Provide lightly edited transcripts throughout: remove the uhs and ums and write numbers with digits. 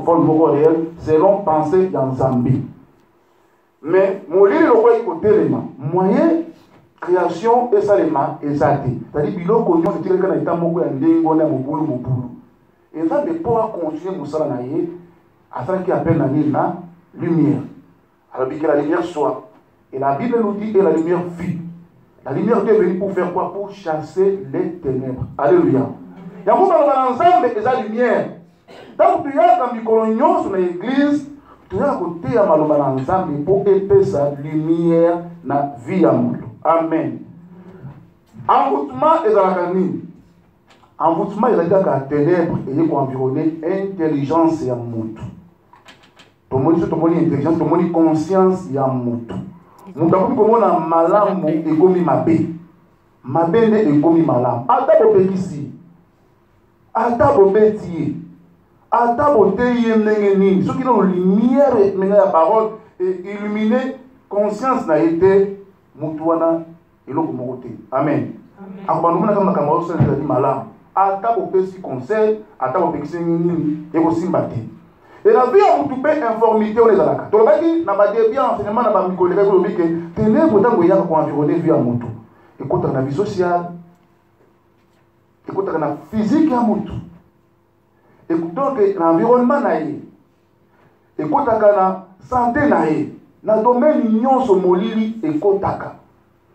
vol moko réel selon pensée dans Zambie. Mais molili le quoi côté les mains moyen création et ça les mains exact. C'est-à-dire biloko nyo c'est que na état moko ya ndengo na mobulu. Et ça mais pour continuer musala na ye afin qu'il appelle na lumière. Alors que la lumière soit. Et la Bible nous dit que la lumière vit. La lumière est venue pour faire quoi? Pour chasser les ténèbres. Alléluia. Il y a beaucoup d'ensemble et la lumière. Donc tu as quand nous sur l'église, tu as côté à maloma ensemble pour épaisser sa lumière na vie à monde. Amen. Envoûtement est dans la canine. Envoûtement est dans la ténèbre et il faut environner intelligence et monde. Tout le monde intelligence, tout le monde conscience et monde. Nous avons comme on a malam et gomi mabé. Mabé ne gomi malam. Ata bo ici. Ata bo betier. Ata bo teye nengeni. Ceux qui ont lumière et la parole et illuminer conscience n'a été mutuana et l'autre côté. Amen. Après nous avons makambo ça dit malam. Ata bo pesi conseil, ata bo pesi nini et aussi mbaté. Et la vie a tout fait informité on les a là. Donc là qui n'a pas bien enseignement n'a pas mis collègue que tenez pour tant que y a pour environner vie à mutu. Écoute la vie sociale. Écoute la physique à mutu. Écoute donc l'environnement naïe. Écoute la santé naïe. Na domaine nyonso molili ekotaka.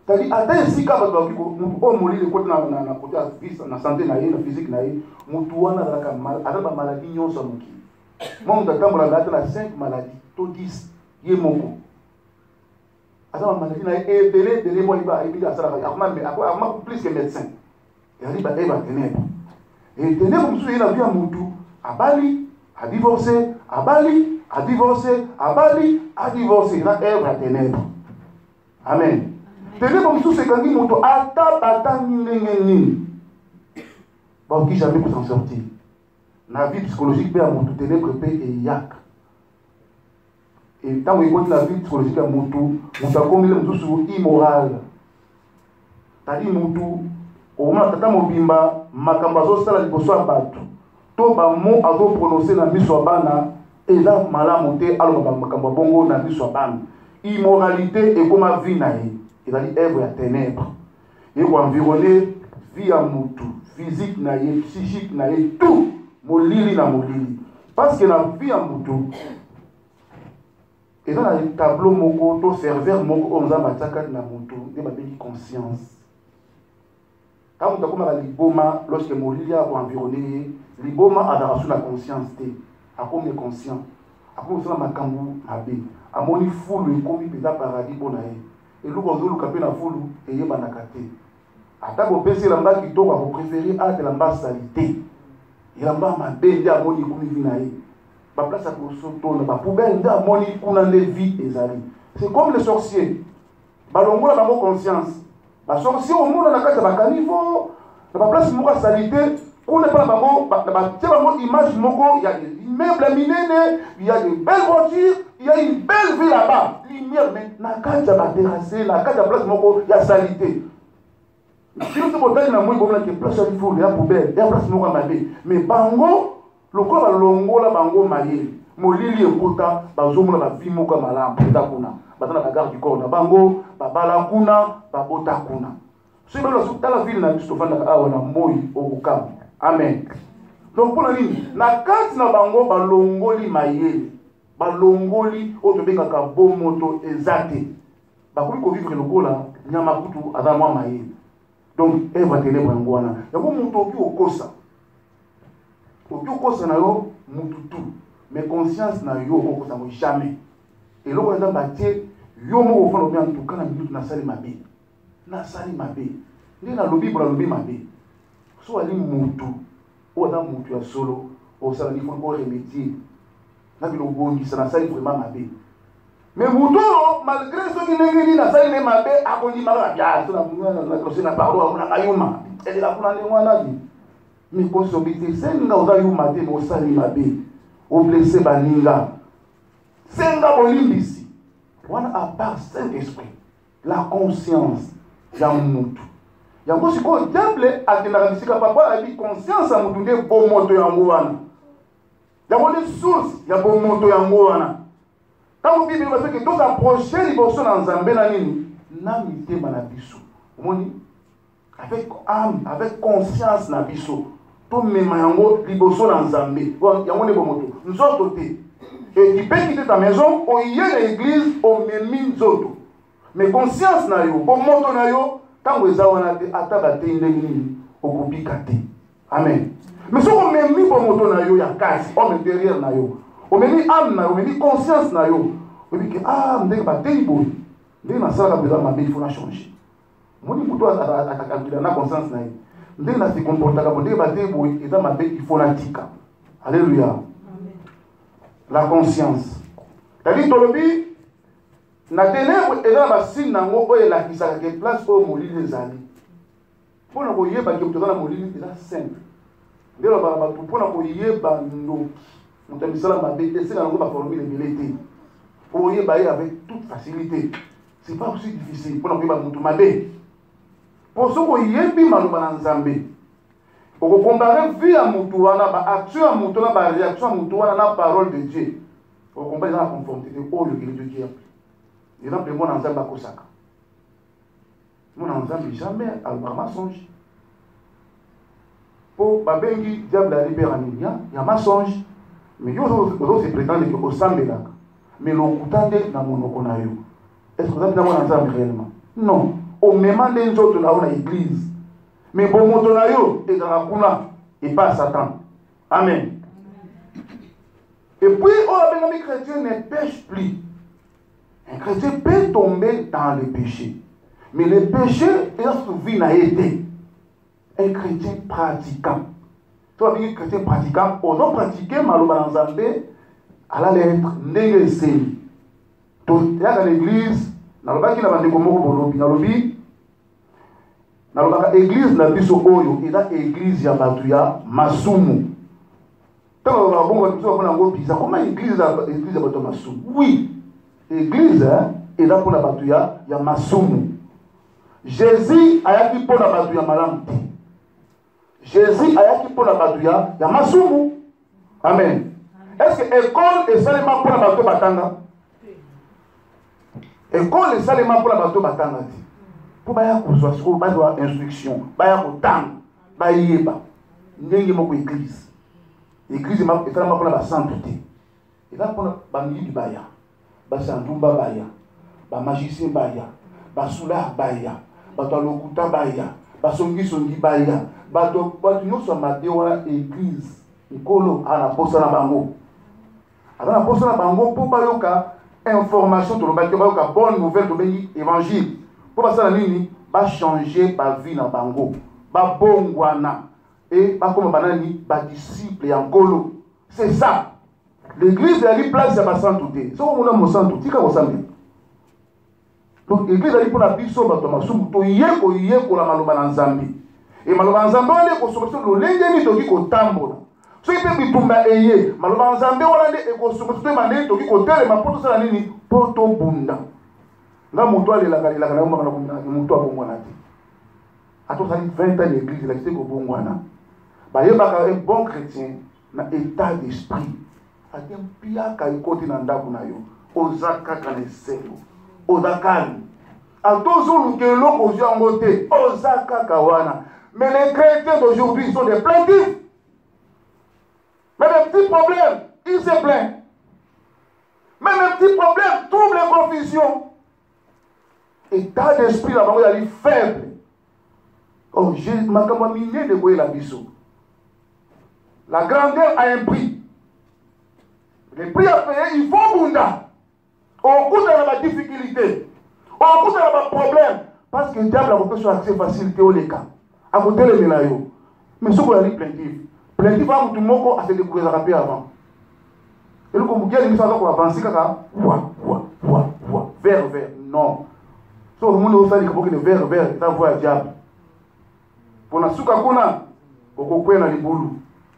C'est-à-dire ata esika ba ba ko mutu molili ekota na côté vie na santé naïe na physique naïe mutu wana la mal ata ba maladie nyonso muki. Moi, je suis 5 maladies, tout 10, il y a mon alors, la maladie est belée, de l'émois, il va plus que médecin. Il arrive à tenir. Et tenir comme ça, il a vu un moutou, à Bali, à divorcer, à Bali, à divorcer, à Bali, à divorcer. Il a tenir. Amen. Tenir comme ça, c'est quand il moutou, à ta, bon, qui jamais pour s'en sortir. La vie psychologique peut avoir tout ténèbre et yak. Et tant qu'on la vie psychologique à Moutou, on a comme il est immoral. C'est-à-dire Moutou, au moins tata mobimba, makambazo sala liboso abatu. To ba mo azo prononcer na miso abana et là malamoté alors ba makamba bongo na miso abana. Immoralité et comme vie naïe. Il a dit œuvre à ténèbres. Et pour environner vie à Moutou, physique naïe, psychique naïe, tout. Molili na molili. Parce que la vie en moutou, et dans le tableau moko, to serveur moko, on a bataka na moutou, de ma belle conscience. Quand on a comme la liboma, lorsque molili a environné, liboma a dans la conscience, a comme conscient, a comme ça ma kambu, abe, a moni foule, comme il a paradis pour naïe. Et l'eau qu'on a capé na foule, et y a banakate. A ta bopé, c'est l'amba qui tombe à vous préférer à de l'amba salité. Il y a ma belle à mon ikouni. Ma place à Kosoto, ma poubelle à mon ikouni vie et zali. C'est comme les sorciers. Balongo la bonne conscience. Les sorciers au monde na kata bakanivo. Na place moko salité, qu'on n'est pas la image moko, il y a des immeubles minés, il y a des belles voitures, il y a une belle vie là-bas. Lumière mais na kata ba terrassé, na kata place moko, il y a salité. Si nous sommes dans la moindre place à l'ifou, il y a poubelle, il y a place moko mabé. Mais bango, le corps va longo la bango maye. Molili ekota, bazomo la vie moko malam, bota kuna. Batana la garde du corps na bango, babala kuna, babota kuna. Si dans la ville na biso fanda ka wana moi okukam. Amen. Donc pour la ligne, na kati na bango balongoli maye. Balongoli otobeka ka bomoto ezate. Bakuli ko vivre lokola nyama kutu adamwa maye. Donc, elle va tenir pour un guana. Il y a beaucoup de gens qui ont kosa. Au kosa na yo, mututu. Mais conscience na yo, kosa mo jamais. Et là, on a bâti, yo mo au fond bien en tout cas na minute na sali mabe. Na sali mabe. Ni na lobi pour la lobi mabe. So ali mutu. O na mutu ya solo. O sala ni faut remédier. Na bi lo bongi ça na sali vraiment mabe. Mais Moutou, malgré ce qui n'est pas dit, ça il est mal fait, à qu'on dit mal, na parole, on a ayuma. Elle est là pour la mais qu'on s'obéit, c'est une autre ayuma, au sali mabe, au blessé baninga. C'est un gabolim ici. On a part Saint-Esprit, la conscience, il y a un Moutou. Il y a un mot, c'est quoi, le diable, à la papa, a dit conscience à Moutou, des beaux motos en Gouana. Il y a des sources, il y a des motos yangoana. Quand vous dites que tout approcher les personnes en Zambé, n'amité manabiso. Avec âme, avec conscience nabiso. Tout mes mayango, les personnes en Zambé. Il y a des motos. Nous autres, et tu peux quitter ta maison, on y est l'église, on met mine autres. Mais conscience na yo, bon moto na yo, quand vous avez atabate indemni, au kopi kate. Amen. Mais si on met mis bon moto na yo, ya casse, on met derrière na yo. On met mis âme na yo, on met mis conscience na yo. On dit que ah, m'dé ba tei boy. M'dé na sala ka besoin ma il faut la changer. Mon dit moto a na conscience na yo. M'dé na se comporta ka m'dé ba tei boy, et dans ma il faut la tika. Alléluia. Amen. La conscience. C'est-à-dire tolobi na ténèbre et dans la signe nango oyo elakisaka ke place oyo molili ezali mpona koyeba ke moto aza na molili eza simple nde lobaka bato mpona koyeba ndoki moto ya misala mabe esenga nango baformule ebele te oyeba ye avec toute facilité c'est pas aussi difficile mpona koyeba moto mabe mpo soki oyebi maloba na nzambe okokompare vie ya moto wana baaction ya moto na baréaction ya moto wana na parole de dieu okokompare eza na conformité oyo eleki appli. Exemple, moi, dans un bakosaka. Moi, dans un jamais à mensonge. Pour Babengi, diable a libéré il y a mensonge. Mais il y a aussi prétendre que au sein de là. Mais l'on coutande dans mon okonayo. Est-ce que vous avez dans un réellement? Non. Au même des autres dans l'église. Mais pour mon tonayo et dans la kuna et pas Satan. Amen. Et puis, oh, les chrétiens ne pêchent plus. Un chrétien peut tomber dans le péché. Mais le péché est souvent été. Un chrétien pratiquant. Tu vois, un chrétien pratiquant, on a pratiqué Maloba dans Zambé à la lettre Négesé. Donc, il y a dans l'église, dans le bas qui n'a pas de comment dans le bas, dans l'église, la biso oyo, il y a l'église Yabatuya Masumu. Quand on va bon, comment l'église Yabatuya Masumu? Oui. L'église est là pour la batuya, il y a Masumu. Jésus a été pour la batuya malam. Jésus a été pour la batuya, il y a Masumu. Amen. Est-ce que l'école est seulement pour la batuya batanga? L'école est seulement pour la batuya batanga. Pour baya kozwa siko baya instruction, baya kotanga, baya yeba. Ndenge moko église. L'église est seulement pour la sainteté. Et là pour la bamili du baya. Basandumba baya, magicien baya, basula baya, batalokuta baya, basongi baya, bato nyonso amate wana église nkolo ana posa na bango. Ana posa na bango po bayoka information tolobaki bayoka bonne nouvelle tobengi évangile. Po basala nini ba changer ba vie na bango, ba bongwana et ba koma banani ba disciple ya nkolo. C'est ça. L'église a une place à ma sainteté. C'est comme on a sainteté. Donc l'église a dit pour la biso batomasum to yeko yeko la maloba na nzambi. Et maloba nzambi on est consommation lo lengeni to ki ko tambola. So ipe bitumba eye maloba nzambi wala ne consommation to mane to ki ko tele ma poto sala nini poto bunda. Nga muto ale la na mama na muto abongwana te. Ato sali 20 ans l'église la c'est ko bongwana. Ba yeba un bon chrétien na état d'esprit. Atem pia kaikoti na ndaku na yo ozaka kaneselo ozakani atozulu ke loko yango te ozaka kawana. Mais les chrétiens d'aujourd'hui sont des plaintifs. Mais les petits problèmes ils se plaignent. Mais les petits problèmes troublent les confusions. État d'esprit là-bas il est faible. Oh j'ai makamwa miné de boye la biso. La grandeur a un prix. Les prix à payer, il faut bunda. Au coup de la difficulté, au coup de la problème, parce que le diable a beaucoup sur accès facilité au cas. À côté de l'élayo. Mais ce qu'on a dit plaintif va tout le monde à se découvrir rapide avant. Et le comme bien, il faut avancer kaka, vers, non. So le monde au fait que vers, ça voit le diable. Pour la souka kuna, au kokwe na libulu.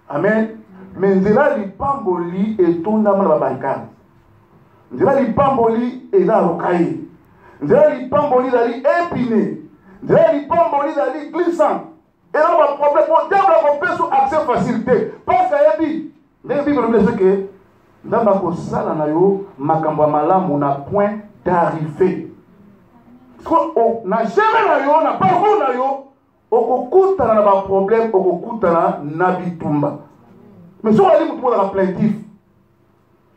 Amen. Mais nzela lipamboli etondama na babarikade. Nzela lipamboli eza rokaye. Nzela lipamboli ezali épine. Nzela lipamboli ezali glissant. Et là, le problème, le diable a fait sous accès facilité. Parce qu'il ndenge bible elobi ce que nzambe akosala na yo makambo ya malamu na point d'arrivée. Na jamais na yo na parcours na yo okokutana na baproblème, okokutana na bitumba. Mais soki ali mutu ozala plaintif,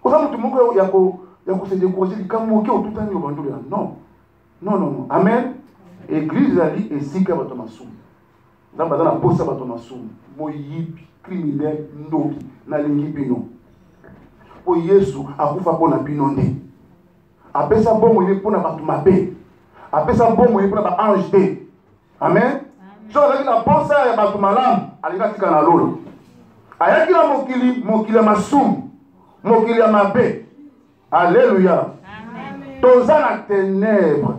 oza mutu moko ya kose décourager likambo moke otutani yo bandolo ya non. Amen. Église ezali esika bato masumu. Nzambe aza na posa bato masumu, moyibi, criminel, ndoki nalingi bino. Po Yesu akufa mpona bino nde. Apesa bomoi ye mpona bato mabe. Apesa bomoi ye mpona ba ange te. Amen. So azali na posa ya bato malamu, alinga tika na lolo. Ayaki na mokili ya masumu, mokili ya mabe. Alléluia. Toza na ténèbres.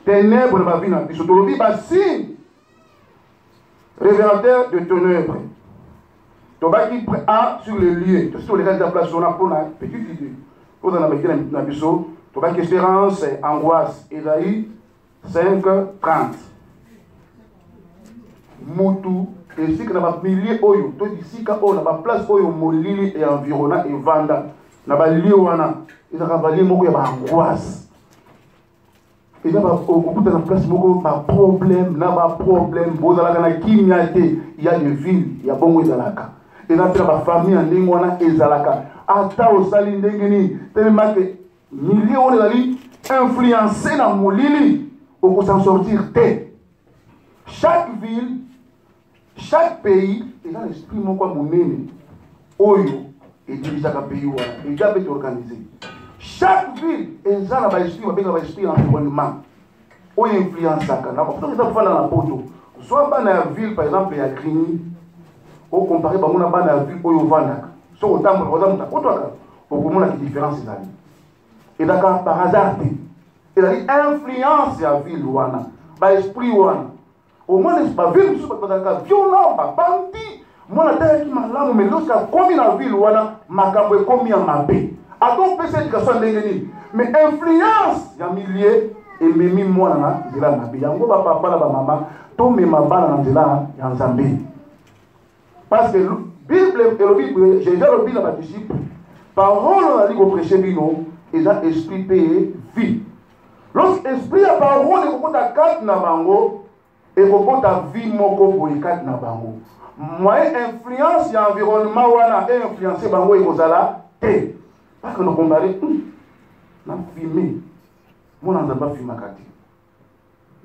Ténèbres na vie na biso. Tolobi basi révélateur de ténèbres. Tobaki a sur les lieux. Tout ce que les gars de la place on a pour une petite idée. Pour dans la métier na biso, tobaki espérance, angoisse. Ésaïe 5:30. Mutu et na ba milliers oyo, to disika o na ba place oyo molili et environnant et vanda. Na ba lieu wana, ezaka ba lieu moko ya ba angoisse. Et là, au bout de la place, il y a un problème. Il y a des villes, il y a bon ezalaka. Et là, il y a une famille en Ningwana ezalaka. Ata au Salin Dengeni, tellement que millions de influencés dans mon lili, pour s'en sortir. Chaque ville, chaque pays, il y a l'esprit mon quoi mon nene. Oyo, et dirige à pays et déjà été organisé. Chaque ville, il y a un esprit d'environnement. Où il influence ça. Pourquoi ils ont fait dans la poto? Soit dans la ville, par exemple, il y a Grigny, ou comparé à la ville où il y a Vandak. Soit au temps, pour comment la différence est. Et d'accord, par hasard, il y a une influence à la ville, par l'esprit. Au moins, la ville, il y a violent, bandit. Moi, la terre qui m'a là, mais lorsqu'il commis dans la ville, Makambo est commis en Mabé. A donc fait cette éducation d'ingénie. Mais influence, il y a milliers et même moi, il y a Mabé. Il y a un papa, la maman, tout mes mabans, il y a un Zambé. Parce que la Bible, j'ai déjà lu dans ma disciple, parole, on a dit qu'on prêchait, ils ont esprit payé vie. Lorsqu'esprit a parole, il faut que tu 4 nabango, et il faut que tu vie moko pour 4 nabango. Moi, influence, il y a environnement, et influencer bango, et vous allez. Parce que nous comparons, na filmé, mon n'entend filmé kati.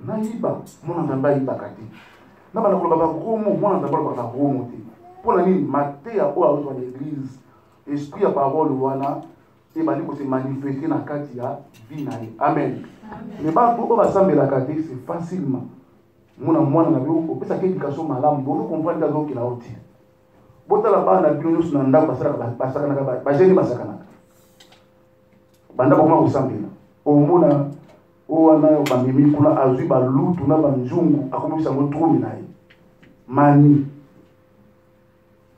Na iba, mon n'entend iba kati. Na ba na ko ba gros mot, mon n'entend ba gros mot. Pour la nuit, maté à quoi à l'église, esprit à parole wana, et ba ni ko se manifester na kati ya vie na. Amen. Mais ba ko ba sambe la kati, c'est facilement. Mon mwana na bio, ko pesa éducation malamu, vous comprenez que donc il a oti. Bota la ba na bino nous na ndako basaka na ba jeni basaka na. Banda boma usambela omona owana bamemi kuna azwi balutu na banjungu akomisa ngo trumi naye mani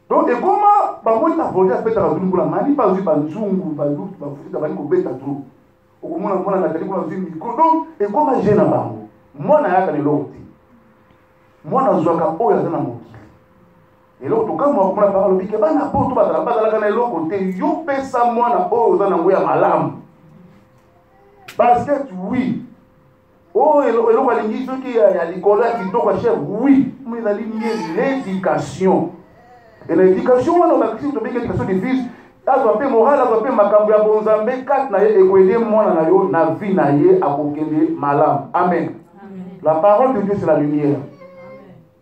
donc ekoma bamoni na volta peta bazwi kuna mani bazwi banjungu balutu bafuta bani kobeta tru okomona mona na tali kuna azwi mikro donc ekoma jena bango mwana yaka ne lote mwana zwaka oyo azana mokili eloko tokama okomona parole bike bana poto bazala kana eloko te yo pesa mwana oyo azana ngo ya malamu. Parce que oui, oh, et l'on va dire qu'il y a l'école qui doit chef, oui, mais il y a l'éducation. Et l'éducation, on a dit que l'éducation des fils, elle doit payer morale, elle doit payer macambia, bonzambe, 4 naïe, et qu'on aide moi na vie naïe, à kokende malam. Amen. La parole de Dieu, c'est la lumière.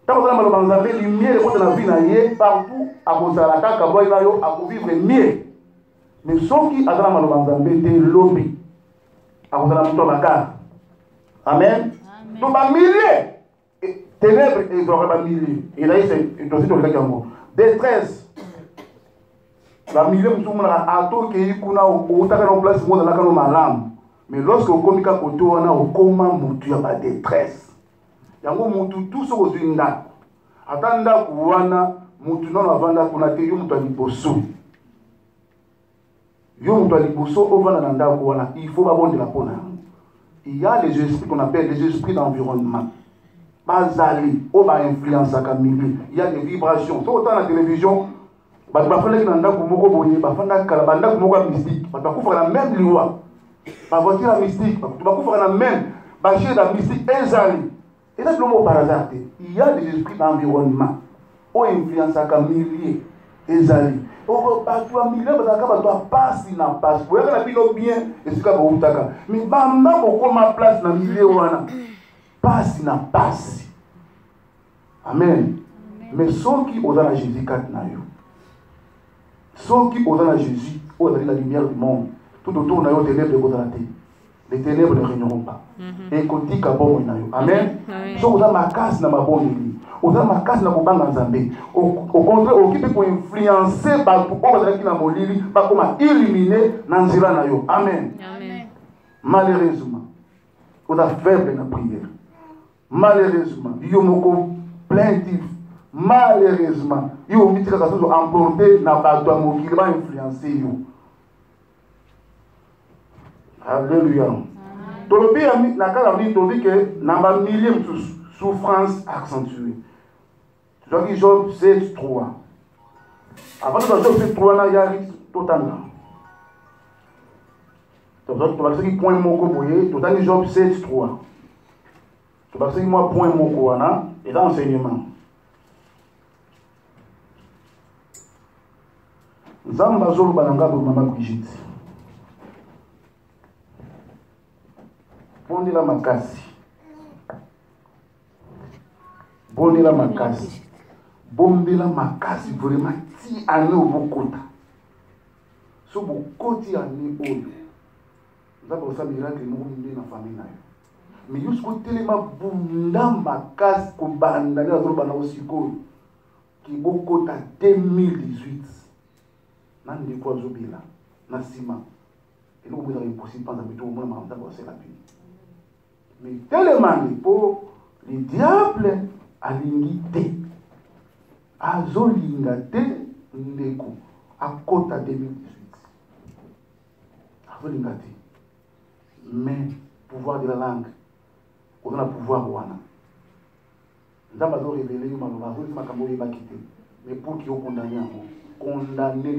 Tant que nous avons la lumière, et la vie naïe, partout, à Bozalaka, Kaboy naïo, à vivre mieux. Mais ceux qui ont la malobandambe, c'est lobby. Amen. Donc, un millier. Ténèbres, ils auraient un millier. Et là, c'est aussi dans le cas détresse. La millier, nous sommes à tout qui est en place, moi, dans la canon mais lorsque vous communiquez à côté, on a comment il y a la détresse. Il y a tout ce que vous avez. Attendez, vous avez non avant qu'on a été il faut avoir de la peau. Il y a les esprits qu'on appelle les esprits d'environnement. Basali, on va influencer à milieu. Il y a des vibrations. Tout autant la télévision, bato bafandaki na ndako moko boye bafandaki kala bandako moko ya mystique bato bakufaka na même liwa bavoiture ya mystique bato bakufaka na même bachir ya mystique ezali eza bilomo par hasard te il y a des esprits d'environnement oyo influenceaka millier ezali bato ya millier bazalaka bato ya pasi na pasi boyaka na bino bien esika boutaka mais banda bokoma place na millier wana pasi na pasi amen mais soki oza na Jésus kati na yo soki oza na Jésus oyo azali la lumière du monde tout autour na yo ténèbres ekozala te les ténèbres ne régneront pas ekotika bomoi na yo amen soki oza makasi na mabomeli oza makasi na kobanga nzambe au contraire okoki mpe koinfluence bato oyo bazalaki na molili bakoma illumine na nzela na yo amen malheureusement oza faible na prière malheureusement yo moko plaintif malheureusement yo omiti kaka soso emporté na bato ya mokili bainfluence yo alléluia tolobi na kala mini tobi ke na bamilie mosusu souffrance accentuée tozoki Job 7:3 avant de Job 7:3 na yari totanga tobakisaki point moko boye totali Job 7:3 tobakisaki mwa point moko wana eza enseignement nzambe azoloba na nga boye mama Brigitte bondela makasi bondela makasi vraiment ti ane obokota so bokoti ane oyo nzambe osala miracle moko nde na famille na yo mais yo siko telema bunda makasi kobanda nde azoloba na osikoyo ki bokota 2018 na ndeko azobela na nsima eloko mo ezaka impossible mpanza mito omona makambo nzambe osala pini mais telemani mpo le diable alingi te azolinga te ndeko akota 2018 azolinga te mais pouvoir de la langue oza na pouvoir wana nzambe azorévele yo maloba azolisi makambo oyebaki te mais pour ki okondane yango kondane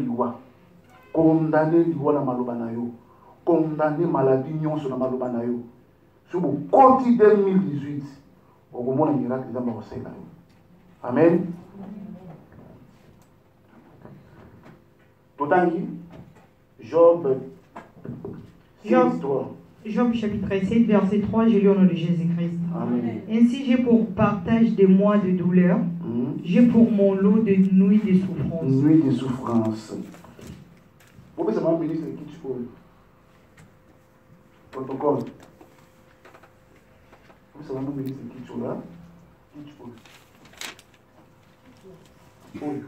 liwa na maloba na yo kondane maladi nyonso na maloba na yo so bokoti 2018 okomona miracle nzambe akosala yo amen totangi Job chapitre 7 verset 3, j'ai lu au nom de Jésus-Christ. Ainsi j'ai pour partage des mois de douleur, j'ai pour mon lot de nuits de souffrance. Nuits de souffrance. Vous pouvez savoir ministre qui tu peux. Protocole. Vous pouvez savoir ministre qui tu là. Qui tu peux. Oui.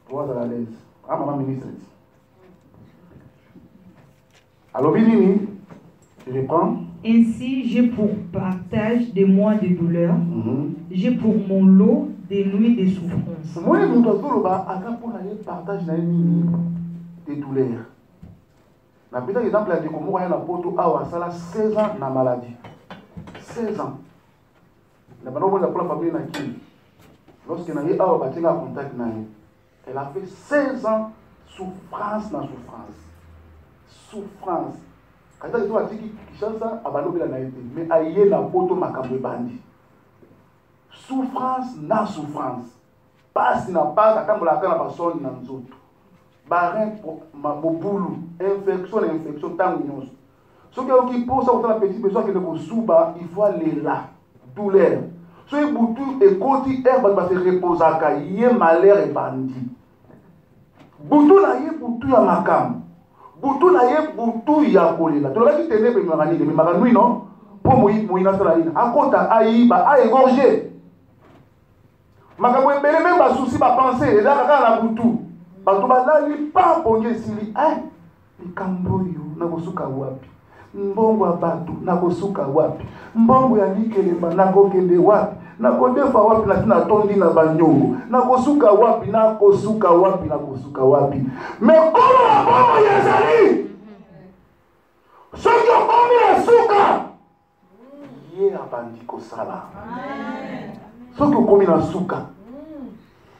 Vous êtes à l'aise. Ah, maman ministre. Alors, Binini, je reprends. Ainsi, j'ai pour partage des mois de douleur, j'ai pour mon lot des nuits de souffrance. Moi, je dois partage des douleurs. La petite exemple, la découverte, il y a un poteau à 16 ans na maladie. 16 ans. La famille n'a qui. Lorsqu'elle a eu un contact, elle a fait 16 ans souffrance na souffrance. Souffrance. Quand tu as dit que mais aïe na poto makambo bandi. Souffrance na souffrance. Passe na pas akambo la kana basoni na nzoto. Barin mabobulu, infection tango nyonso. Ce qui pose autant la petite besoin que le souba, il faut aller là. Douleur. Ce qui boutou et côté herbe va se reposer à yé malheur et bandit. Boutou na yé boutou ya makam. Boutou na ye boutou ya kolela. Tu l'as dit ténèbres mais maganui non. Pour moïna solaïna. À côté aïba a égorgé. Makambo ebele même ba souci ba penser et là la boutou. Ba to ba la li pa ponge sili. Likambo yo na kosuka wapi. Mbongo abatu na kosuka wapi. Mbongo ya likelemba na kokende wapi. Na kodefa wapi na tina tondi na banyongo. Na kosuka wapi na kosuka wapi na kosuka wapi. Mekolo ya mbongo ya zali. Soki okomi ya suka. Ye abandi kosala. Soki okomi na suka.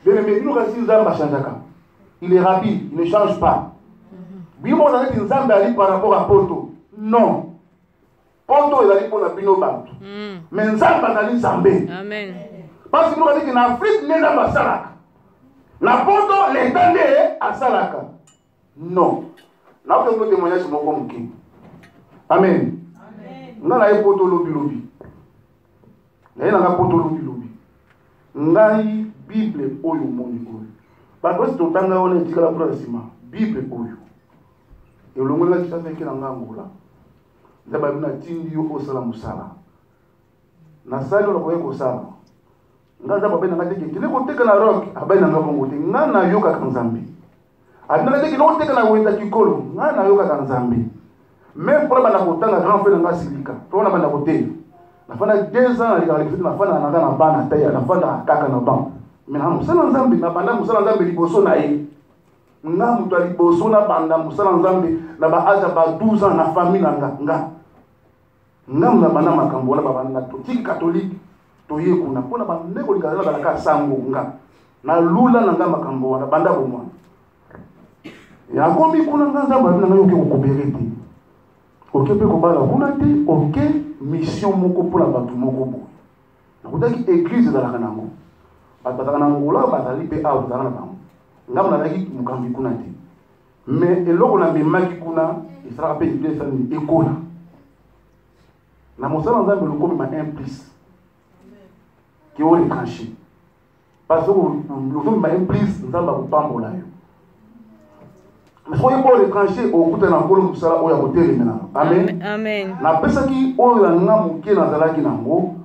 Bien aimé, nous restons Nzamba changeaka. Il est rapide, il ne change pas. Bimo on a dit Nzamba ali par rapport à Poto. Non. Poto il ali pour la bino bantu. Mais Nzamba ali Nzambé. Amen. Parce que nous avons dit qu'en Afrique, nous avons Salaka. Na Poto, l'État est à Salaka. Non. Nous avons un témoignage sur mon compte. Amen. Nous avons Poto lobi. Nous avons Poto lobi. Nous avons Bible oyo moni oyo. Parce que tout tanga on est la proxima. Bible oyo. Et le monde là qui fait que n'angola. Ndaba bina tindi yo osala musala. Na sali on ko sala. Ngaza ba bena ngate kile ko teka na rock abena ngabo ngote ngana yoka kanzambi. Abina ngate kile ko teka na wenda kikolo ngana yoka kanzambi. Même pour bana kotanga grand frère nga silika. To na bana kote. Na fana 2 ans ali kali na fana na ngana bana taya na fana kaka na ban. Mais na musala nzambi na banda musala nzambi liboso na ye. Nga mutu liboso na banda musala nzambi na ba aja ba 12 ans na famille nga. Nga bana makambo na baba na tiki catholique. Toye kuna pona bandeko likazala balaka sango nga na lula na nga makambo na banda bomwa ya kombi kuna nga nzamba na yoke kokoberete oke pe ko bala kuna te oke mission moko pona batu moko bo na kutaki église za la nango bataka na ngola batali pe awu za na bango ngam na laki mukambi kuna te mais eloko na memaki kuna isara pe église sa ni ekola na mosala nzambe lokomi ma implice qui ont retranché. Parce que nous sommes implices, nous avons pas de là. Mais soyez pas retranché au côté de la colonne de Sala ou à côté de maintenant. Amen. Amen. Na pesa qui on la nga muke na zala ki nango.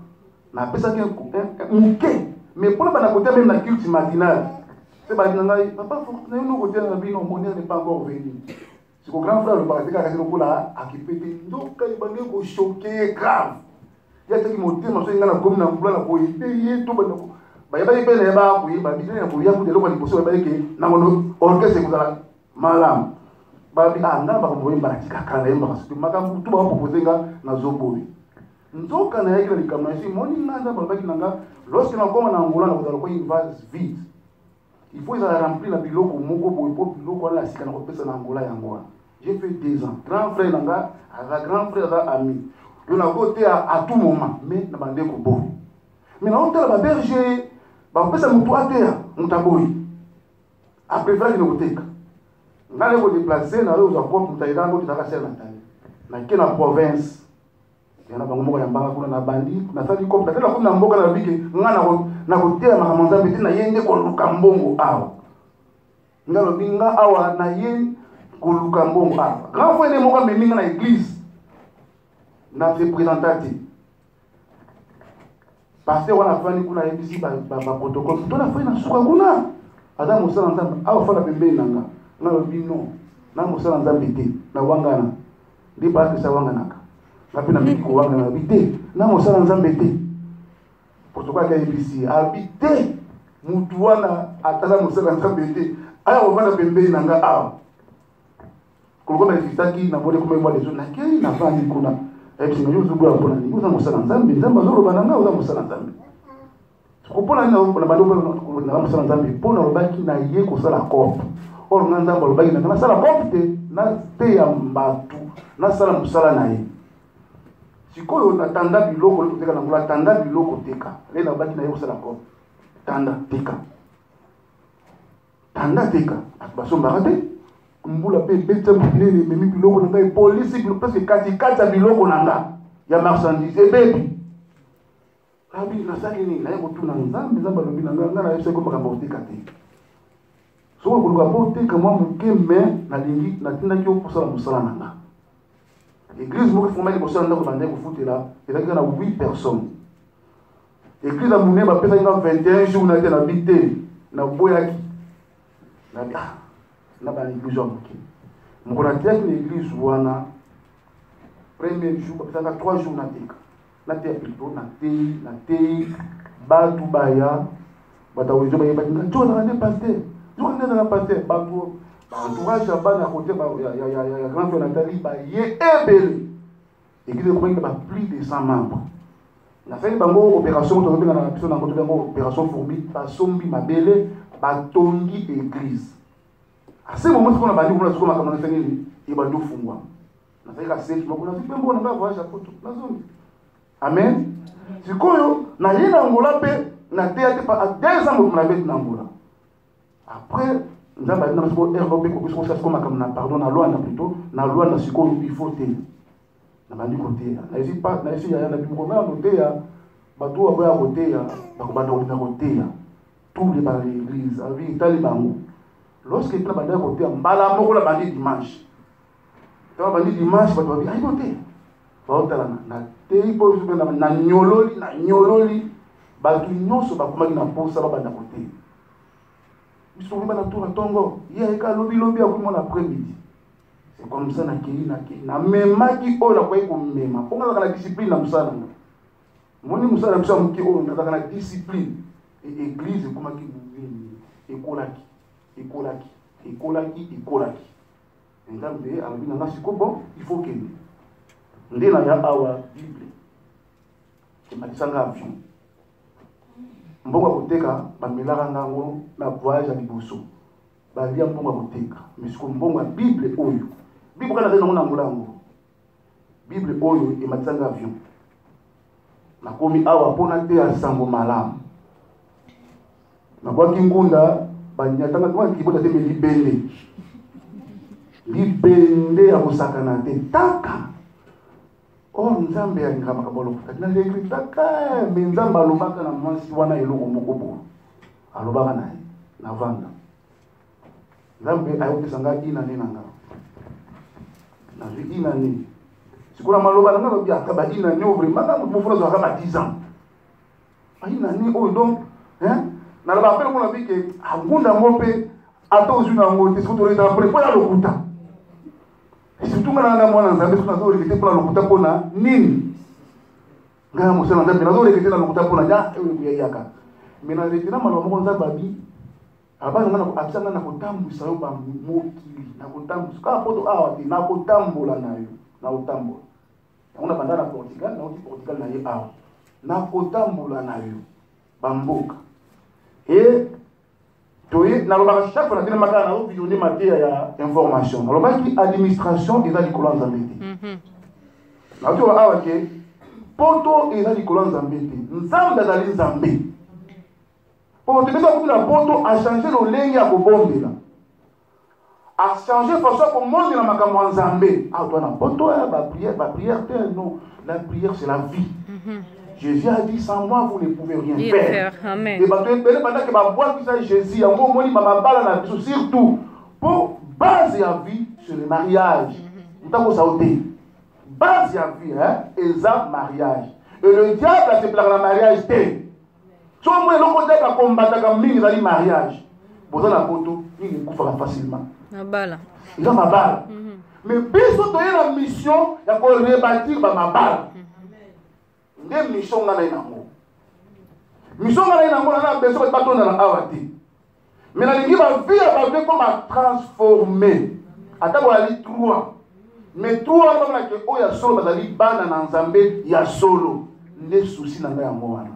Na pesa qui muke. Mais pour la bana côté même la culte matinale. C'est pas nanga papa faut que nous côté na bino monnaie n'est pas encore venu. C'est que grand frère le paraît ka ko la akipete ndoka ibange ko choquer grave. Yata ki motema so ngana komina mbula na boye ye to bana ko ba yaba ibele ba ku ba bidene ko ya ku de lo ba liboso ba yeke na ngono orchestre kuzala malam ba bi anga ba ko boye ba tika kana yemba kasu makambu tu ba proposer na zoboyi nzoka na yake likamna si moni nanda ba baki nanga lorsque na koma na ngola na kuzala ko une vase vide il faut ça remplir la biloko moko boye po biloko la sika na ko pesa na ngola ya ngola. J'ai fait 2 ans grand frère nanga avec grand frère ami. On a voté à tout moment, mais on a bandé ko bon. Mais on a la berger, on peut ça moutou à terre, on t'a boy. Après ça, il nous vote. On a les déplacer, on a les apports, on a les apports, on a les apports. Dans quelle province? Il y en a beaucoup qui ont bandi, on a fait du cop, on a fait la coupe dans Mboka na bike, on a voté à Mahamanza, mais on a yende ko lukambongo awa. On a le binga awa na yende ko lukambongo awa. Grand frère ne moka meminga na église. Na fait présentatif parce que on a fait kuna ebisi ba protocole to na fait na suka kuna ada musala nzambe awa fala pembe nanga na bino na musala nzambe te na wangana ndi ba ke sa wangana ka na pina miki ko wangana bite na musala nzambe te protocole ka ebisi habite mutu wana atala musala nzambe te aya wangana pembe nanga awa koloko na fitaki na bole kuma mwa lezo na kei na vandi kuna eti no yuzu bwa pona ni uza musala nzambe nzamba zolo bananga uza musala nzambe kupona na bando na musala nzambe pona robaki na ye ko sala kopo or nzamba robaki na sala kopo te na te ya mbatu na sala musala na ye sikoyo na tanda biloko le teka na ngula tanda biloko teka le na robaki na ye ko sala kopo tanda teka basomba rate mbula pe beta mbile memi biloko nanga police parce que kati biloko nanga ya marchandise bebi abi na saki ni na yako tuna nzambe nzamba lobi nanga na yese ko makambo tekate so ko luka bote kama mukeme na lingi na tinda kyo kusala musala nanga église moko fomali bosala ndako bande ko futela ezaki na 8 personnes église amune ba pesa nga 21 jours na tena bité na boyaki na na ba église moki mukona tek na église wana premier jour ba 3 jours na tek na tek plutôt na tei batu baya bata wezo ba yeba nga na ne pasteur na pasteur batu entourage bana côté ba ya grand frère Nathalie ba ye ebele église ko ba plus de 100 membres na fait bango opération to na biso na côté bango opération fourmi ba sombi mabele batongi église. À ce moment, on a bandi pour la seconde comme on a fait il va nous fungwa. Na sasa kaseti makuna vipembo na ngava acha poto. Nazoni. Amen. Sikoyo na yena ngola pe na théâtre pas 2 ans pour la bête na ngola. Après nous avons dans ce ROP ko ça comme na pardon na loi na plutôt na loi na sikoyo il faut te. Na bandi côté. Na ici pas na ici ya na bimko na côté ya bato wa ya côté ya bakobanda na côté ya. Tous les par l'église avec talibango. Lorsque tu as bandé côté mbala moko la bandi dimanche. Tu as bandi dimanche bato ba ayi côté. Ba otala na tei po na nyololi bato nyonso bakomaki na posa ba banda côté. Biso ba na tour tongo, ya eka lobi ya kuma na après-midi. C'est comme ça na kili na memaki o la kwa ko mema. Ponga na discipline na musala. Moni musala biso muki o na discipline. Et église comme qui ekolaki. Nzambe alobina nga siko bon il faut que ndena ya awa bible emakisanga avion mbongo koteka bamelaka ngango na voyage ya liboso balia mbongo koteka mais siko mbongo ya bible oyo bible kana tena na ngolango bible oyo emakisanga avion nakomi awa pona te ya sango malamu na kwa kingunda banyatanga kwa kibota te libende ya kusakana te taka nzambe ya ngama kabolo na lekri taka nzambe alobaka na mwasi wana eloko moko bo alobaka na vanda nzambe ayokisanga ina nena nga na vi ina ni sikula maloba na nga ya kaba ina ni ouvre maka mufuna zo kaba 10 ans ina ni o donc na la bapelo kuna bike agunda ngope ato uzuna ngote sikuto reza pour la lokuta surtout ngana mwana nzambe sikuto zo rekete pour la lokuta pona nini ngana musana nzambe na zo rekete na lokuta pona ja ewe yaka mina rekete na malo moko nzambe abi abana ngana abisanga na kotambwisa yo ba mokili na kotambwisa ka poto awa ti na kotambola nayo na utambola ngona bandana Portugal na Portugal na ye awa na kotambola nayo bamboka. Et chaque fois que nous avons matière d'information, nous avons dit administration et les colons embêtés. Nous avons dit poto et les colons embêtés. Nous avons dit Zambé. Pour te dire que la poto a changé le ligne à Bobombe. A changé de façon que le monde n'a pas en Zambé. Ah, toi, la poto, la prière, non. La prière, c'est la vie. Jésus a dit, sans moi, vous ne pouvez rien faire. Amen. Et pendant que ma voix qui s'est Jésus, surtout, pour base à vie sur le mariage. Nous avons sauté. Base à vie, exact mariage. Et le diable a fait le mariage. Si on veut le combattre comme le mariage, vous avez la photo, il couvre facilement. Il a ma balle. Mais puis, si la mission, il y a qu'on rebâtir ma balle. Des missions dans les nango. Mission dans les nango, on a besoin de bâton dans la awati. Mais la ligue va vivre comme à transformer. Attends, on a dit 3. Mais 3, comme la que oh ya solo, bazali bana na nzambe ya solo. Les soucis dans la moana.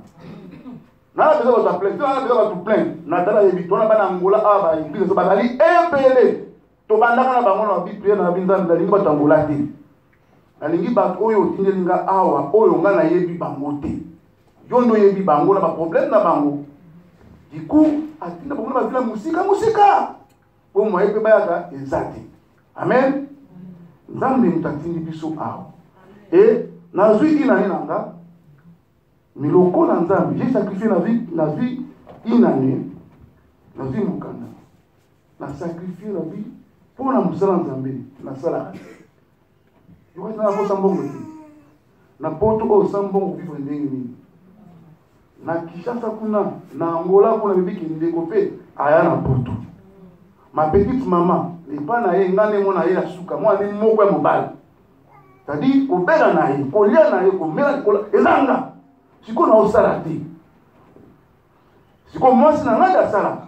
Na besoin de plaindre, na besoin de plaindre. Na dala yebito na bana ngola aba église so bazali epele. To bandaka na bango na bi prière na binzambe na ligue ba tangola te. Alingi bat oyo tindelinga awa oyo nga na yebi bango te yondo yebi bango na ba problème na bango du coup atinda bango na ba musika po mo yebi bayaka ezate amen nzambe mutatindi biso awa et nazwi ina nanga miloko na nzambe j'ai sacrifié la vie une année nazwi mukanda na sacrifié la vie pour na musala nzambe na sala. Je vais vous sambongo. Na poto o sambongo vivre ndenge. Na Kinshasa kuna na Angola kuna bibiki ndekopé aya na poto. Ma petite maman, les pas na ye ngane mona ye asuka, moi ni moko ya mobali. C'est-à-dire ko bela na ye, ko lia na ye, ko mela ko ezanga. Siko na osala te. Siko mwasi na ngada sala.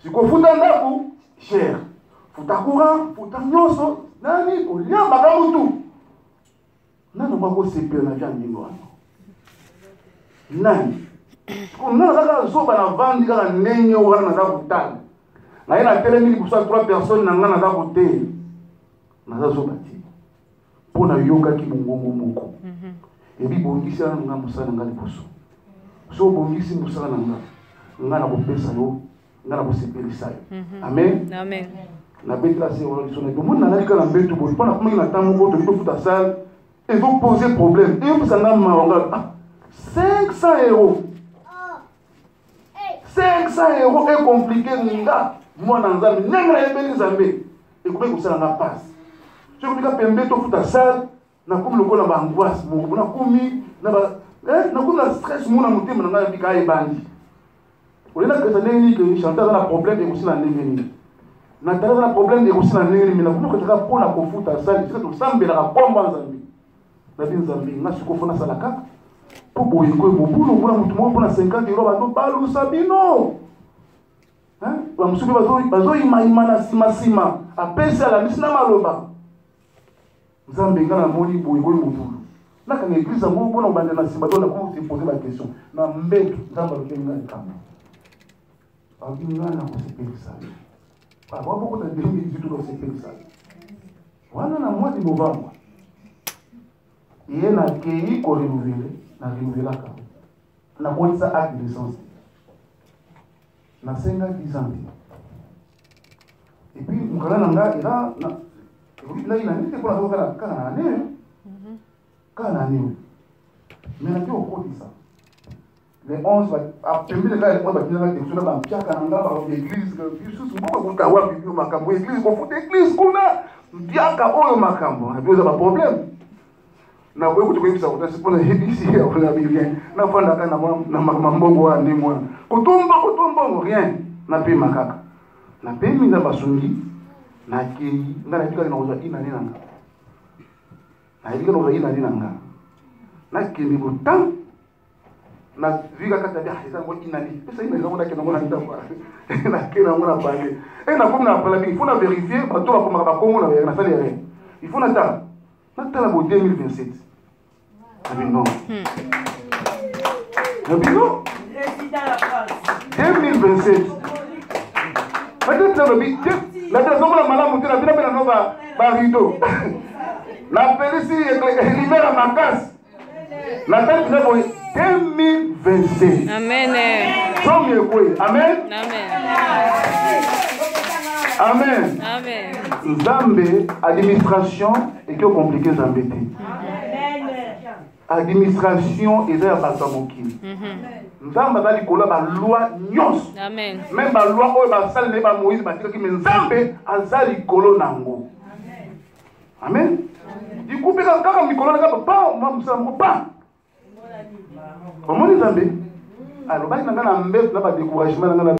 Siko futa ndaku cher. Futa courant, futa nyoso. Nani kolia bakamutu nani mwako sepela na jambo wana nani On a la zone à la vente, à la nègre, ou à la bouteille. Il y a tellement de 3 personnes dans la côté. Dans la zone pour na yoga qui moko. Et puis bongisi na nga musala nga liboso. So bongisi musala na nga na kopesa yo, nga na kosepelisa yo. Amen. Amen. Na betla se on sonne tout monde na lika na betu bo. Pas na kuma na tamu ko to futa salle et vous poser problème. Et vous ça na ma 500 €. 500 € est compliqué nga. Moi na nzambe nenga na ebeli nzambe. Et comment ça na passe. Je vous dis que pembe to futa salle na comme le na ba angoisse mo na komi na ba na comme la stress mo na motema na bika e bandi. Olena que ça n'est que chanter na problème et aussi na ndenge. Na tala na problème et aussi na ndenge mais na kuma ko taka pona ko futa salle c'est to sambe na bomba nzambe. Na bin nzambe na siko fona sala kaka. Po boye ko mobulu mo na mutu mo pona 50 € ba to balu sabino. Hein? Ba musubi bazo imana sima apesa la misina maloba. Nzambe ngana moni boye ko mobulu. Na ka église ngo bona bande na simba dona ko se poser la question. Na mbetu nzamba lo kenga kama. Abingana ko se pelisa. Ba beaucoup de 2018 ko se pelisa. Wana na mois de novembre. Il na kei ko renouveler, na renouveler ka. Na ko sa acte de naissance. Na 10 ans. Et puis ngala nanga ila na là, il a mis pour la voix à la année. Mais il a dit au cours de ça. Les 11, après le gars, il a dit que l'église, problème. Na wewe kutoka utasi pona hibisi ya kuna bien na fanda kana na mambo wa ni mwana kutumba rien na pe makaka na pe minza basungi na ki ngana tika na uza ina nina na tika na uza ina nina na ki ni butan na viga kata ya hisa ngo ina ni pesa ina ngona kena ngona nda kwa na kena ngona pale na kumna pala il faut na vérifier ba to ba ba kongo na sali rien il faut na ta la pour 2027. Ah non. Non. 2027. Peut-être la personne la malade monter la vie na nova barido. La police libère ma casse. La tête de 2027. Amen. Amen. Amen. Amen. Amen. Zambé, administration, et que compliqué Zambé. Administration, et ça, pas ça, mon qui. Zambé, dans les colas, la loi, nyos. Amen. Même la loi, où la salle, les Moïse, mais Zambé, à les colos, nango. Amen. Du coup, quand les colos, pas, moi, je ne sais pas. Comment les Zambé? Alors, il y a un découragement.